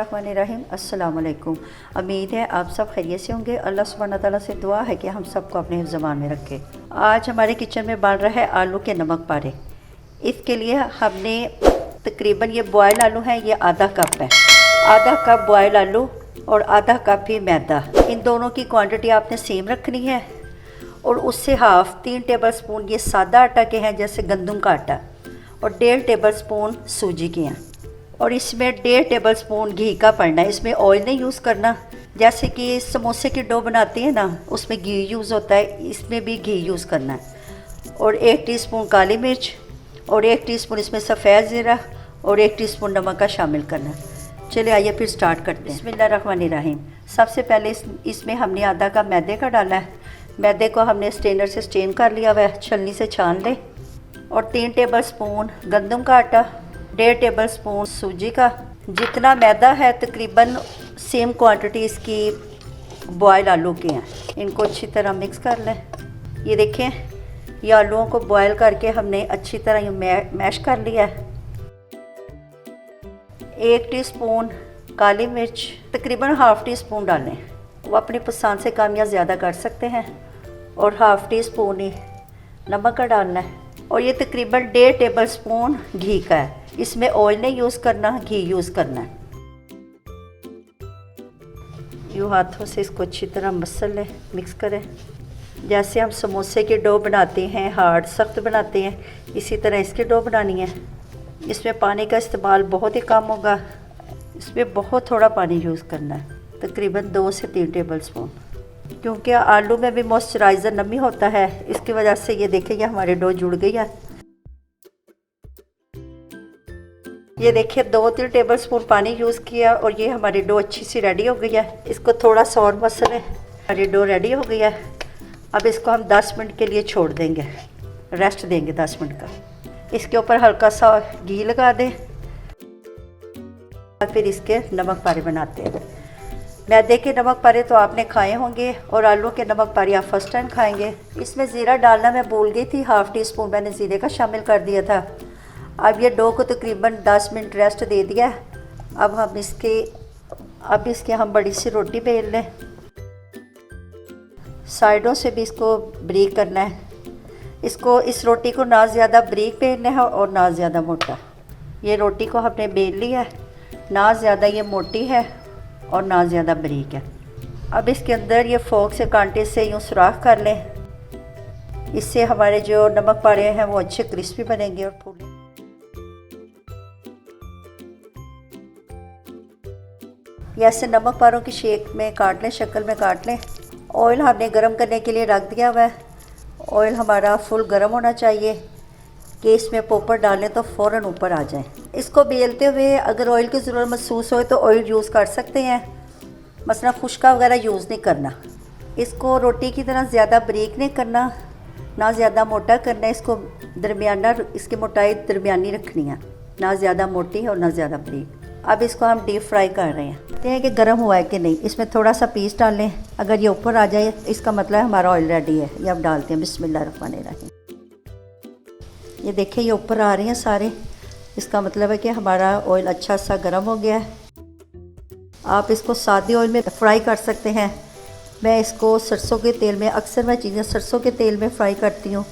बिस्मिल्लाहिर्रहमानिर्रहीम। अस्सलाम वालेकुम। उम्मीद है आप सब खैरियत से होंगे। अल्लाह सुब्हानहू तआला से दुआ है कि हम सबको अपने हिफ्ज़ ज़मान में रखे। आज हमारे किचन में बन रहा है आलू के नमक पारे। इसके लिए हमने तकरीबन ये बॉयल आलू हैं, ये आधा कप है। आधा कप बॉयल आलू और आधा कप ही मैदा, इन दोनों की क्वांटिटी आपने सेम रखनी है। और उससे हाफ़ 3 टेबल स्पून ये सादा आटा के हैं, जैसे गंदम का आटा, और 1.5 टेबल स्पून सूजी के हैं। और इसमें 1.5 टेबल स्पून घी का पड़ना है। इसमें ऑयल नहीं यूज़ करना। जैसे कि समोसे की डो बनाती है ना, उसमें घी यूज़ होता है, इसमें भी घी यूज़ करना है। और 1 टीस्पून काली मिर्च और 1 टीस्पून इसमें सफ़ेद ज़ीरा और 1 टीस्पून नमक का शामिल करना है। चलिए आइए फिर स्टार्ट करते हैं। बिस्मिल्लाहिर्रहमानिर्रहीम। सबसे पहले इसमें हमने आधा कप मैदे का डाला है। मैदे को हमने स्ट्रेनर से स्ट्रेन कर लिया हुआ है, छलनी से छान लें। और 3 टेबल स्पून गंदम का आटा, 1.5 टेबल स्पून सूजी का। जितना मैदा है तकरीबन सेम क्वांटिटी इसकी बॉयल आलू के हैं। इनको अच्छी तरह मिक्स कर लें। ये देखें, ये आलूओं को बॉयल करके हमने अच्छी तरह मैश कर लिया है। 1 टीस्पून काली मिर्च, तकरीबन हाफ़ टी स्पून डालें, वो अपनी पसंद से कम या ज़्यादा कर सकते हैं। और हाफ़ टी स्पून ही नमक का डालना है। और ये तकरीबन 1.5 टेबल स्पून घी का है। इसमें ऑयल नहीं यूज़ करना, घी यूज़ करना है। यूँ हाथों से इसको अच्छी तरह मसल लें, मिक्स करें। जैसे हम समोसे की डो बनाते हैं, हार्ड सख्त बनाते हैं, इसी तरह इसकी डो बनानी है। इसमें पानी का इस्तेमाल बहुत ही कम होगा, इसमें बहुत थोड़ा पानी यूज़ करना है, तकरीबन 2 से 3 टेबल स्पून। क्योंकि आलू में भी मॉइस्चराइज़र नमी होता है, इसकी वजह से ये देखिए ये हमारे डो जुड़ गई है। ये देखिए 2-3 टेबल स्पून पानी यूज़ किया और ये हमारी डो अच्छी सी रेडी हो गई है। इसको थोड़ा सा और मसलें, हमारी डो रेडी हो गई है। अब इसको हम 10 मिनट के लिए छोड़ देंगे, रेस्ट देंगे 10 मिनट का। इसके ऊपर हल्का सा घी लगा दें। फिर इसके नमक पारे बनाते हैं। मैदे के नमक पारे तो आपने खाए होंगे और आलू के नमक पारे आप फर्स्ट टाइम खाएंगे। इसमें ज़ीरा डालना मैं भूल गई थी, हाफ़ टी स्पून मैंने ज़ीरे का शामिल कर दिया था। अब ये डो को तकरीबन 10 मिनट रेस्ट दे दिया। अब इसके हम बड़ी सी रोटी बेल लें। साइडों से भी इसको ब्रेक करना है। इस रोटी को ना ज़्यादा ब्रेक बेलना है और ना ज़्यादा मोटा। ये रोटी को हमने बेल लिया है, ना ज़्यादा ये मोटी है और ना ज़्यादा बारीक है। अब इसके अंदर ये फोक से कांटे से यूँ सुराख कर लें। इससे हमारे जो नमक पारे हैं वो अच्छे क्रिस्पी बनेंगे और फूलेंगे। ये ऐसे नमक पारों की शेप में काट लें, शक्ल में काट लें। ऑयल हमने गर्म करने के लिए रख दिया हुआ है। ऑयल हमारा फुल गर्म होना चाहिए कि इसमें पोपर डालें तो फ़ौरन ऊपर आ जाए। इसको बेलते हुए अगर ऑयल की ज़रूरत महसूस हो तो ऑयल यूज़ कर सकते हैं, मसलन खुश्का वगैरह यूज़ नहीं करना। इसको रोटी की तरह ज़्यादा बारीक नहीं करना, ना ज़्यादा मोटा करना। इसको दरमियाना, इसकी मोटाई दरमियानी रखनी है, ना ज़्यादा मोटी और ना ज़्यादा बारीक। अब इसको हम डीप फ्राई कर रहे हैं। देखते हैं कि गर्म हुआ है कि नहीं। इसमें थोड़ा सा पीस डाल लें, अगर ये ऊपर आ जाए इसका मतलब हमारा ऑयल रेडी है। ये अब डालते हैं। बिस्मिल्लाहिर्रहमानिर्रहीम। ये देखिए ये ऊपर आ रहे हैं सारे, इसका मतलब है कि हमारा ऑयल अच्छा सा गर्म हो गया है। आप इसको सादे ऑयल में फ्राई कर सकते हैं। मैं इसको सरसों के तेल में, अक्सर मैं चीज़ें सरसों के तेल में फ्राई करती हूँ,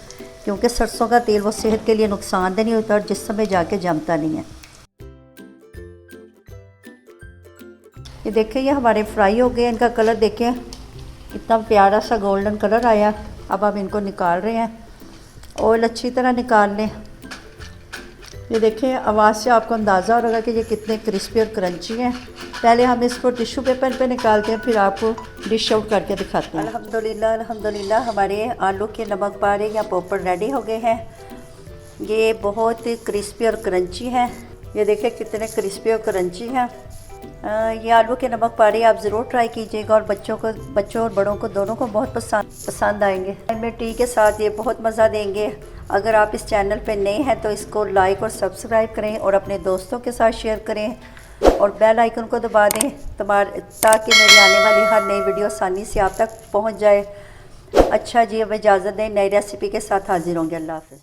क्योंकि सरसों का तेल वो सेहत के लिए नुकसानदेह नहीं होता और जिस्म में जाके जमता नहीं है। ये देखिए ये हमारे फ्राई हो गए। इनका कलर देखें कितना प्यारा सा गोल्डन कलर आया। अब हम इनको निकाल रहे हैं। ऑयल अच्छी तरह निकाल लें। ये देखें आवाज़ से आपको अंदाज़ा हो रहा कि ये कितने क्रिस्पी और क्रंची हैं। पहले हम इसको टिश्यू पेपर पे निकालते हैं, फिर आपको डिश आउट करके दिखाते हैं। अल्हम्दुलिल्लाह अल्हम्दुलिल्लाह हमारे आलू के नमक पारे या पोपड़ रेडी हो गए हैं। ये बहुत क्रिस्पी और क्रंची हैं। ये देखें कितने क्रिस्पी और क्रंची हैं। ये आलू के नमक पारे आप ज़रूर ट्राई कीजिएगा और बच्चों और बड़ों को दोनों को बहुत पसंद आएंगे। में टी के साथ ये बहुत मज़ा देंगे। अगर आप इस चैनल पे नए हैं तो इसको लाइक और सब्सक्राइब करें और अपने दोस्तों के साथ शेयर करें और बेल आइकन को दबा दें ताकि मेरी आने वाली हर नई वीडियो आसानी से आप तक पहुँच जाए। अच्छा जी, अब इजाज़त दें, नई रेसिपी के साथ हाजिर होंगे। अल्लाह हाफ़िज़।